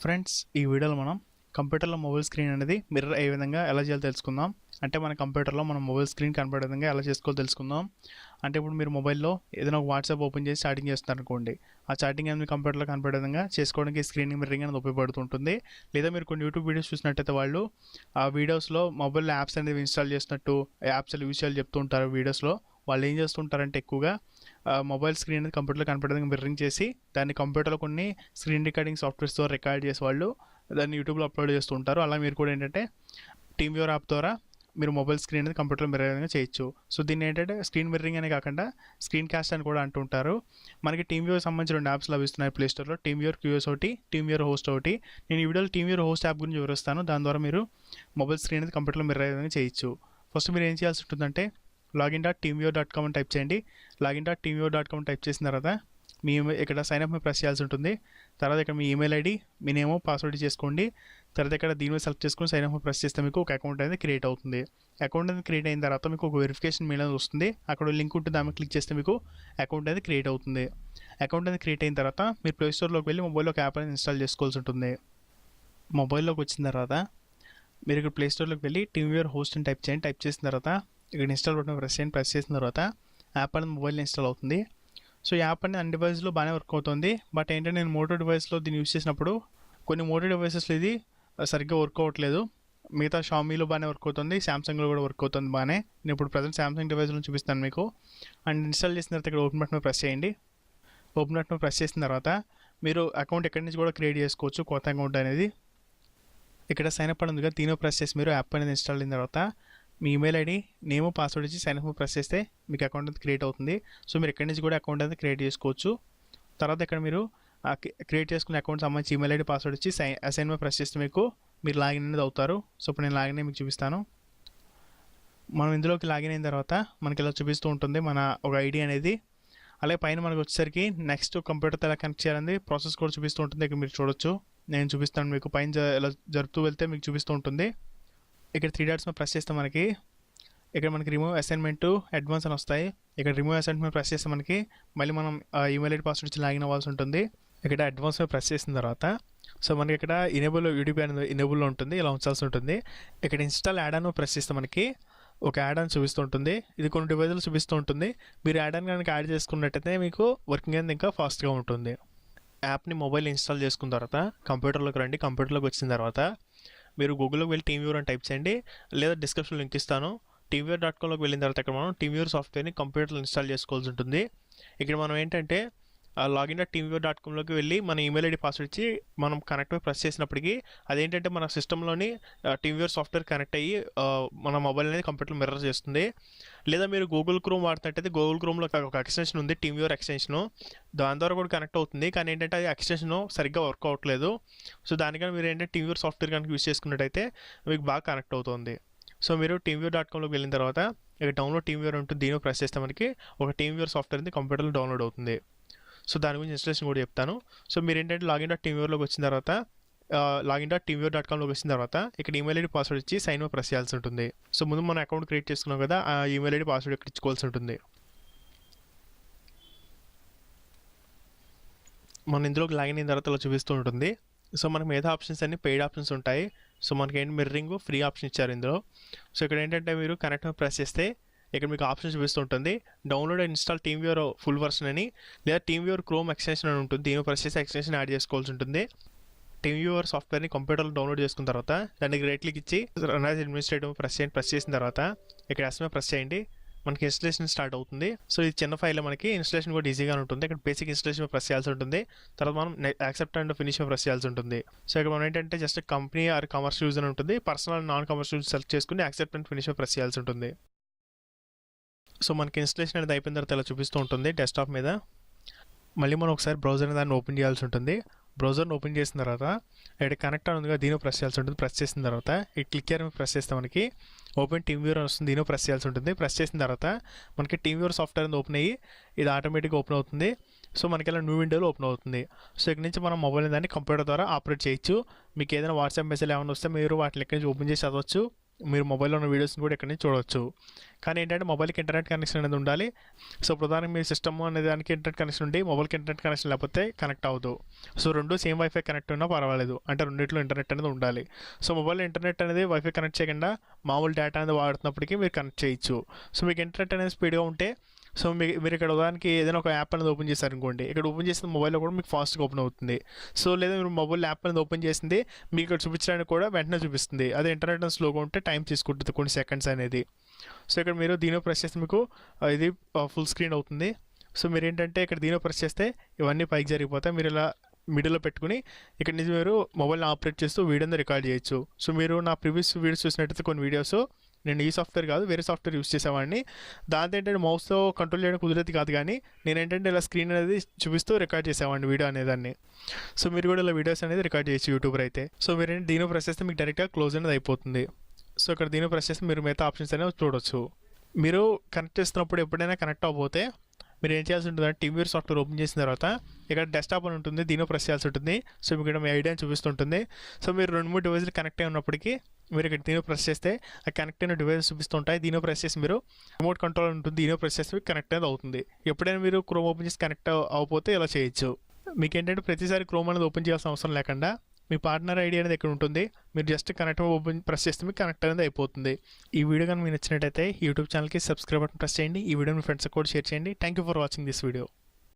Friends, ఈ వీడియోలో మనం కంప్యూటర్లో మొబైల్ స్క్రీన్ అనేది మిర్రర్ అయ్యే విధంగా ఎలా చేయాలో తెలుసుకుందాం. అంటే మన కంప్యూటర్లో మనం మొబైల్ స్క్రీన్ కనపడే విధంగా ఎలా చేసుకోవాలో తెలుసుకుందాం. అంటే ఇప్పుడు మీరు మొబైల్లో ఏదైనా ఒక వాట్సాప్ ఓపెన్ చేసి చాటింగ్ చేస్తున్నారు అనుకోండి. ఆ చాటింగ్ అనేది మీ కంప్యూటర్లో కనపడే విధంగా చేసుకోవడానికి స్క్రీన్ మిర్రరింగ్ అనేది ఉపయోగపడుతుంటుంది. లేదా మీరు కొన్ని యూట్యూబ్ వీడియోస్ చూసినట్టయితే వాళ్ళు ఆ వీడియోస్లో మొబైల్ యాప్స్ అనేది ఇన్స్టాల్ చేసినట్టు యాప్స్ యూజ్ చేయాలి చెప్తూ ఉంటారు. వీడియోస్లో వాళ్ళు ఏం చేస్తుంటారంటే ఎక్కువగా మొబైల్ స్క్రీన్ అనేది కంప్యూటర్లో కనపడే విధంగా మిర్రరింగ్ చేసి దాన్ని కంప్యూటర్లో కొన్ని స్క్రీన్ రికార్డింగ్ సాఫ్ట్వేర్స్తో రికార్డ్ చేసి వాళ్ళు దాన్ని యూట్యూబ్లో అప్లోడ్ చేస్తూ ఉంటారు. అలా మీరు కూడా ఏంటంటే టీమ్వ్యూవర్ యాప్ ద్వారా మీరు మొబైల్ స్క్రీన్ అనేది కంప్యూటర్లో మిర్రరింగ్ చేయొచ్చు. సో దీన్ని ఏంటంటే స్క్రీన్ మిర్రరింగ్ అనే కాకుండా స్క్రీన్ కాస్ట్ అని కూడా అంటుంటారు. మనకి టీమ్వ్యూవర్ సంబంధించిన 2 యాప్స్ లభిస్తున్నాయి ప్లే స్టోర్లో. టీమ్వ్యూవర్ క్యూఎస్ ఒకటి, టీమ్వ్యూవర్ హోస్ట్ ఒకటి. నేను ఈ వీడియోలో టీమ్వ్యూవర్ హోస్ట్ యాప్ గురించి వివరిస్తాను. దాని ద్వారా మీరు మొబైల్ స్క్రీన్ అనేది కంప్యూటర్లో మిర్రరింగ్ చేయొచ్చు. ఫస్ట్ మీరు ఏం చేయాల్సి ఉంటుందంటే login.teamviewer.com అని టైప్ చేయండి. login.teamviewer.com టైప్ చేసిన తర్వాత మీ ఇక్కడ సైన్అప్ మీద ప్రెస్ చేయాల్సి ఉంటుంది. తర్వాత ఇక్కడ మీ ఈమెయిల్ ఐడి, మీ నేమో పాస్వర్డ్ చేసుకోండి. తర్వాత ఇక్కడ దీని సెలెక్ట్ చేసుకుని సైన్అప్ మీద ప్రెస్ చేస్తే మీకు ఒక అకౌంట్ అనేది క్రియేట్ అవుతుంది. అకౌంట్ అనేది క్రియేట్ అయిన తర్వాత మీకు ఒక వెరిఫికేషన్ మెయిల్ అనేది వస్తుంది. అక్కడ లింక్ ఉంటుంది, దాన్ని క్లిక్ చేస్తే మీకు అకౌంట్ అనేది క్రియేట్ అవుతుంది. అకౌంట్ అనేది క్రియేట్ అయిన తర్వాత మీరు ప్లే స్టోర్లోకి వెళ్ళి మొబైల్లో ఒక యాప్ అనేది ఇన్స్టాల్ చేసుకోవాల్సి ఉంటుంది. మొబైల్లోకి వచ్చిన తర్వాత మీరు ఇక్కడ ప్లే స్టోర్లోకి వెళ్ళి టీమ్వ్యూవర్ హోస్ట్ అని టైప్ చేయండి. టైప్ చేసిన తర్వాత ఇక్కడ ఇన్స్టాల్ బటన్ ప్రెస్ చేయండి. ప్రెస్ చేసిన తర్వాత యాప్ అనేది మొబైల్లో ఇన్స్టాల్ అవుతుంది. సో యాప్ అనేది అన్ని డివైస్లో బాగానే వర్క్ అవుతుంది. బట్ ఏంటంటే నేను మోటో డివైస్లో దీన్ని యూస్ చేసినప్పుడు కొన్ని మోటో డివైసెస్లో ఇది సరిగ్గా వర్క్ అవ్వట్లేదు. మిగతా షామీలో బాగానే వర్క్ అవుతుంది, శాంసంగ్లో కూడా వర్క్ అవుతుంది బాగానే. నేను ఇప్పుడు ప్రజెంట్ శాంసంగ్ డివైస్లో చూపిస్తాను మీకు. అండ్ ఇన్స్టాల్ చేసిన తర్వాత ఇక్కడ ఓపెన్ బటన్ ప్రెస్ చేయండి. ఓపెన్ బటన్ ప్రెస్ చేసిన తర్వాత మీరు అకౌంట్ ఎక్కడి నుంచి కూడా క్రియేట్ చేసుకోవచ్చు, కొత్త అకౌంట్ అనేది. ఇక్కడ సైన్అప్ అని ఉంది కదా, దీని ప్రెస్ చేసి మీరు యాప్ అనేది ఇన్స్టాల్ అయిన తర్వాత మీ ఈమెయిల్ ఐడి, నేమ్, పాస్వర్డ్ ఇచ్చి సైన్అప్ ప్రెస్ చేస్తే మీకు అకౌంట్ అనేది క్రియేట్ అవుతుంది. సో మీరు ఎక్కడి నుంచి కూడా అకౌంట్ అనేది క్రియేట్ చేసుకోవచ్చు. తర్వాత ఇక్కడ మీరు క్రియేట్ చేసుకునే అకౌంట్ సంబంధించి ఈమెయిల్ ఐడి, పాస్వర్డ్ ఇచ్చి అసైన్ మీద ప్రెస్ చేస్తే మీరు లాగిన్ అనేది అవుతారు. సో ఇప్పుడు నేను లాగిన్ అయ్యి మీకు చూపిస్తాను. మనం ఇందులోకి లాగిన్ అయిన తర్వాత మనకి ఇలా చూపిస్తూ ఉంటుంది మన ఒక ఐడి అనేది. అలాగే పైన మనకు వచ్చేసరికి నెక్స్ట్ కంప్యూటర్తో ఎలా కనెక్ట్ చేయాలని ప్రాసెస్ కూడా చూపిస్తూ ఉంటుంది. ఇక్కడ మీరు చూడొచ్చు, నేను చూపిస్తాను మీకు. పైన ఎలా జరుపుతూ వెళ్తే మీకు చూపిస్తూ ఉంటుంది. ఇక్కడ 3 డాట్స్ మీద ప్రెస్ చేస్తే ఇక్కడ మనకి రిమూవ్ అసైన్మెంట్, అడ్వాన్స్ అని వస్తాయి. ఇక్కడ రిమూవ్ అసైన్మెంట్ మీద ప్రెస్ చేస్తే మళ్ళీ మనం ఈమెయిల్ ఐడి, పాస్వర్డ్ ఇచ్చి లాగిన్ అవ్వాల్సి ఉంటుంది. ఇక్కడ అడ్వాన్స్ మీద ప్రెస్ చేసిన తర్వాత సో మనకి ఇక్కడ ఇనేబుల్ యూడిపి అనేది ఇనేబుల్లో ఉంటుంది, ఇలా ఉంచాల్సి ఉంటుంది. ఇక్కడ ఇన్స్టాల్ యాడ్ అని ప్రెస్ చేస్తే మనకి ఒక యాడ్ అని చూపిస్తూ ఉంటుంది. ఇది కొన్ని డివైజులు చూపిస్తూ ఉంటుంది. మీరు యాడ్ అని కనుక యాడ్ చేసుకున్నట్టయితే మీకు వర్కింగ్ అనేది ఇంకా ఫాస్ట్గా ఉంటుంది. యాప్ని మొబైల్ ఇన్స్టాల్ చేసుకున్న తర్వాత కంప్యూటర్లోకి రండి. కంప్యూటర్లోకి వచ్చిన తర్వాత మీరు గూగుల్లోకి వెళ్ళి టీమ్వ్యూవర్ అని టైప్ చేయండి, లేదా డిస్క్రిప్షన్లో లింక్ ఇస్తాను. TeamViewer.comలోకి వెళ్ళిన తర్వాత ఇక్కడ మనం టీమ్వ్యూవర్ సాఫ్ట్వేర్ని కంప్యూటర్లో ఇన్స్టాల్ చేసుకోవాల్సి ఉంటుంది. ఇక్కడ మనం ఏంటంటే login.teamviewer.comలోకి వెళ్ళి మన ఈమెయిల్ ఐడి, పాస్వర్డ్ ఇచ్చి మనం కనెక్ట్ ప్రెస్ చేసినప్పటికీ అదేంటంటే మన సిస్టంలోని టీమ్వ్యూవర్ సాఫ్ట్వేర్ కనెక్ట్ అయ్యి మన మొబైల్ అనేది కంప్యూటర్లో మిర్రర్ చేస్తుంది. లేదా మీరు గూగుల్ క్రోమ్ వాడుతున్నట్టయితే గూగుల్ క్రోమ్లో ఒక ఎక్స్టెన్షన్ ఉంది, టీమ్వ్యూవర్ ఎక్స్టెన్షన్. దాని ద్వారా కూడా కనెక్ట్ అవుతుంది. కానీ ఏంటంటే అది ఎక్స్టెన్షన్ సరిగ్గా వర్క్ అవ్వట్లేదు. సో దానికని మీరు ఏంటంటే టీమ్వ్యూవర్ సాఫ్ట్వేర్ కనుక యూస్ చేసుకున్నట్టయితే మీకు బాగా కనెక్ట్ అవుతుంది. సో మీరు TeamViewer.comలోకి వెళ్ళిన తర్వాత ఇక్కడ డౌన్లోడ్ టీమ్వ్యూవర్ ఉంటుంది, దీని ప్రెస్ చేస్తే మనకి ఒక టీమ్వ్యూవర్ సాఫ్ట్వేర్ అనేది కంప్యూటర్లో డౌన్లోడ్ అవుతుంది. సో దాని గురించి ఇన్స్టాలేషన్ కూడా చెప్తాను. సో మీరు ఏంటంటే login.teamviewerలోకి వచ్చిన తర్వాత login.teamviewer.comలోకి వచ్చిన తర్వాత ఇక్కడ ఈమెయిల్ ఐడి, పాస్వర్డ్ ఇచ్చి సైన్ మీద ప్రెస్ చేయాల్సి ఉంటుంది. సో ముందు మన అకౌంట్ క్రియేట్ చేసుకున్నాం కదా, ఆ ఈమెయిల్ ఐడి, పాస్వర్డ్ ఇక్కడ ఇచ్చుకోవాల్సి ఉంటుంది. మనం ఇందులోకి లాగిన్ అయిన తర్వాత ఇలా చూపిస్తూ ఉంటుంది. సో మనకి మిగతా ఆప్షన్స్ అన్ని పెయిడ్ ఆప్షన్స్ ఉంటాయి. సో మనకి ఏంటి మిర్రరింగ్ ఫ్రీ ఆప్షన్ ఇచ్చారు ఇందులో. సో ఇక్కడ ఏంటంటే మీరు కనెక్ట్ ప్రెస్ చేస్తే ఇక్కడ మీకు ఆప్షన్ చూపిస్తుంటుంది. Download and install TeamViewer full version అని, లేదా టీమ్వ్యూవర్ క్రోమ్ ఎక్స్టెన్షన్ అని ఉంటుంది. దీన్ని ప్రెస్ చేసి ఎక్స్టెన్షన్ యాడ్ చేసుకోవాల్సి ఉంటుంది. టీమ్వ్యూవర్ సాఫ్ట్వేర్ని కంప్యూటర్లో డౌన్లోడ్ చేసుకున్న తర్వాత దానికి రైట్ క్లిక్ ఇచ్చి రన్ యాజ్ అడ్మినిస్ట్రేటివ్ ప్రెస్ చేయండి. ప్రెస్ చేసిన తర్వాత ఇక్కడ ఎస్ఎంఏ ప్రెస్ చేయండి. మనకి ఇన్స్టలేషన్ స్టార్ట్ అవుతుంది. సో ఇది చిన్న ఫైల్, మనకి ఇన్స్టలేషన్ కూడా ఈజీగా ఉంటుంది. ఇక్కడ బేసిక్ ఇన్స్టలేషన్ ప్రెస్ చేయాల్సి ఉంటుంది. తర్వాత మనం యాక్సెప్ట్ అండ్ ఫినిష్ ప్రెస్ చేయాల్సి ఉంటుంది. సో ఇక్కడ మనం ఏంటంటే just company or commercial use అని ఉంటుంది. Personal, non commercial use select చేసుకుని యాక్సెప్ట్ అండ్ ఫినిష్ ప్రెస్ చేయాల్సి ఉంటుంది. సో మనకి ఇన్స్టలేషన్ అనేది అయిపోయిన తర్వాత ఇలా చూపిస్తూ ఉంటుంది డెస్క్టాప్ మీద. మళ్ళీ మనం ఒకసారి బ్రౌజర్ దాన్ని ఓపెన్ చేయాల్సి ఉంటుంది. బ్రౌజర్ని ఓపెన్ చేసిన తర్వాత ఇక్కడ కనెక్ట్ అని ఉందిగా, దీని ప్రెస్ చేయాల్సి ఉంటుంది. ప్రెస్ చేసిన తర్వాత ఈ క్లిక్ హియర్ ప్రెస్ చేస్తే మనకి ఓపెన్ టీమ్వ్యూవర్ అని వస్తుంది, దీని ప్రెస్ చేయాల్సి ఉంటుంది. ప్రెస్ చేసిన తర్వాత మనకి టీమ్వ్యూవర్ సాఫ్ట్వేర్ అనేది ఓపెన్ అయ్యి ఇది ఆటోమేటిక్గా ఓపెన్ అవుతుంది. సో మనకి ఇలా న్యూ విండోలో ఓపెన్ అవుతుంది. సో ఇక్కడ నుంచి మనం మొబైల్ దాన్ని కంప్యూటర్ ద్వారా ఆపరేట్ చేయొచ్చు. మీకు ఏదైనా వాట్సాప్ మెసేజ్ ఏమైనా వస్తే మీరు వాటిని ఎక్కడి నుంచి ఓపెన్ చేసి చదవచ్చు. మీరు మొబైల్లో ఉన్న వీడియోస్ని కూడా ఇక్కడ నుంచి చూడవచ్చు. కానీ ఏంటంటే మొబైల్కి ఇంటర్నెట్ కనెక్షన్ అనేది ఉండాలి. సో ప్రధానంగా మీ సిస్టమ్ అనే దానికి ఇంటర్నెట్ కనెక్షన్ ఉండి మొబైల్కి ఇంటర్నెట్ కనెక్షన్ లేకపోతే కనెక్ట్ అవ్వదు. సో రెండు సేమ్ వైఫై కనెక్ట్ ఉన్నా పర్వాలేదు, అంటే రెండింటిలో ఇంటర్నెట్ అనేది ఉండాలి. సో మొబైల్లో ఇంటర్నెట్ అనేది వైఫై కనెక్ట్ చేయకుండా మామూలు డేటా అనేది వాడుతున్నప్పటికీ మీరు కనెక్ట్ చేయొచ్చు. సో మీకు ఇంటర్నెట్ అనేది స్పీడ్గా ఉంటే, సో మీరు ఇక్కడ ఉదాహరణకి ఏదైనా ఒక యాప్ అనేది ఓపెన్ చేశారనుకోండి, ఇక్కడ ఓపెన్ చేసిన మొబైల్లో కూడా మీకు ఫాస్ట్గా ఓపెన్ అవుతుంది. సో లేదా మీరు మొబైల్ యాప్ అనేది ఓపెన్ చేసింది మీకు ఇక్కడ చూపించడానికి కూడా వెంటనే చూపిస్తుంది. అదే ఇంటర్నెట్ అనేది స్లోగా ఉంటే టైం తీసుకుంటుంది కొన్ని సెకండ్స్ అనేది. సో ఇక్కడ మీరు దీనిలో ప్రెస్ చేస్తే మీకు ఇది ఫుల్ స్క్రీన్ అవుతుంది. సో మీరు ఏంటంటే ఇక్కడ దీనిలో ప్రెస్ చేస్తే ఇవన్నీ పైకి జరిగిపోతాయి. మీరు ఇలా మిడిల్లో పెట్టుకుని ఇక్కడ నుంచి మీరు మొబైల్ని ఆపరేట్ చేస్తూ వీడియోని రికార్డ్ చేయొచ్చు. సో మీరు నా ప్రీవియస్ వీడియోస్ చూసినట్టయితే కొన్ని వీడియోస్ నేను ఈ సాఫ్ట్వేర్ కాదు వేరే సాఫ్ట్వేర్ యూస్ చేసేవాడిని. దాంతో ఏంటంటే మౌస్తో కంట్రోల్ చేయడం కుదిరేది కాదు, కానీ నేను ఏంటంటే ఇలా స్క్రీన్ అనేది చూపిస్తూ రికార్డ్ చేసేవాడిని వీడియో అనేదాన్ని. సో మీరు కూడా ఇలా వీడియోస్ అనేది రికార్డ్ చేయొచ్చు యూట్యూబర్ అయితే. సో మీరు ఏంటి దీనిలో ప్రెస్ చేస్తే మీకు డైరెక్ట్గా క్లోజ్ అనేది అయిపోతుంది. సో ఇక్కడ దీనిలో ప్రెస్ చేస్తే మీరు మిగతా ఆప్షన్స్ అనేవి చూడవచ్చు. మీరు కనెక్ట్ చేస్తున్నప్పుడు ఎప్పుడైనా కనెక్ట్ అవ్వకపోతే మీరు ఏం చేయాల్సి ఉంటుంది అంటే TeamViewer సాఫ్ట్వేర్ ఓపెన్ చేసిన తర్వాత ఇక్కడ డెస్క్టాప్ అని ఉంటుంది, దీనిలో ప్రెస్ చేయాల్సి ఉంటుంది. సో మీకు ఇక్కడ మీ ఐడియాని చూపిస్తుంటుంది. సో మీరు 2-3 డివైస్లు కనెక్ట్ అయి ఉన్నప్పటికీ మీరు ఇక్కడ దీనిలో ప్రెస్ చేస్తే ఆ కనెక్ట్ అయిన డివైస్ చూపిస్తుంటాయి. దీనిలో ప్రెస్ చేసి మీరు రిమోట్ కంట్రోల్ ఉంటుంది, దీనిలో ప్రెస్ చేస్తే కనెక్ట్ అనేది అవుతుంది. ఎప్పుడైనా మీరు క్రోమ్ ఓపెన్ చేసి కనెక్ట్ అవ్వకపోతే ఇలా చేయొచ్చు. మీకు ఏంటంటే ప్రతిసారి క్రోమ్ అనేది ఓపెన్ చేయాల్సిన అవసరం లేకుండా మీ పార్ట్నర్ ఐడి అనేది ఇక్కడ ఉంటుంది, మీరు జస్ట్ కనెక్ట్ ఓపెన్ ప్రెస్ చేస్తే మీకు కనెక్ట్ అనేది అయిపోతుంది. ఈ వీడియో కానీ మీకు నచ్చినట్టయితే యూట్యూబ్ ఛానల్కి సబ్స్క్రైబ్ బటన్ ప్రెస్ చేయండి. ఈ వీడియో మీ ఫ్రెండ్స్కి కూడా షేర్ చేయండి. Thank you for watching this video.